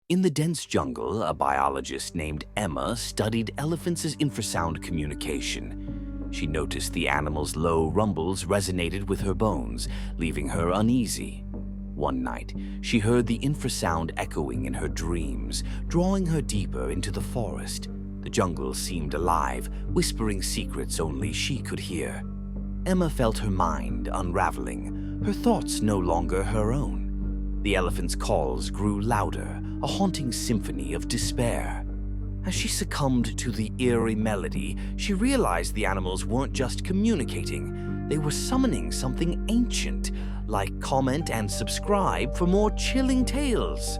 In the dense jungle, a biologist named Emma studied elephants' infrasound communication. She noticed the animals' low rumbles resonated with her bones, leaving her uneasy. One night, she heard the infrasound echoing in her dreams, drawing her deeper into the forest. The jungle seemed alive, whispering secrets only she could hear. Emma felt her mind unraveling, her thoughts no longer her own. The elephant's calls grew louder, a haunting symphony of despair. As she succumbed to the eerie melody, she realized the animals weren't just communicating, they were summoning something ancient, like comment and subscribe for more chilling tales.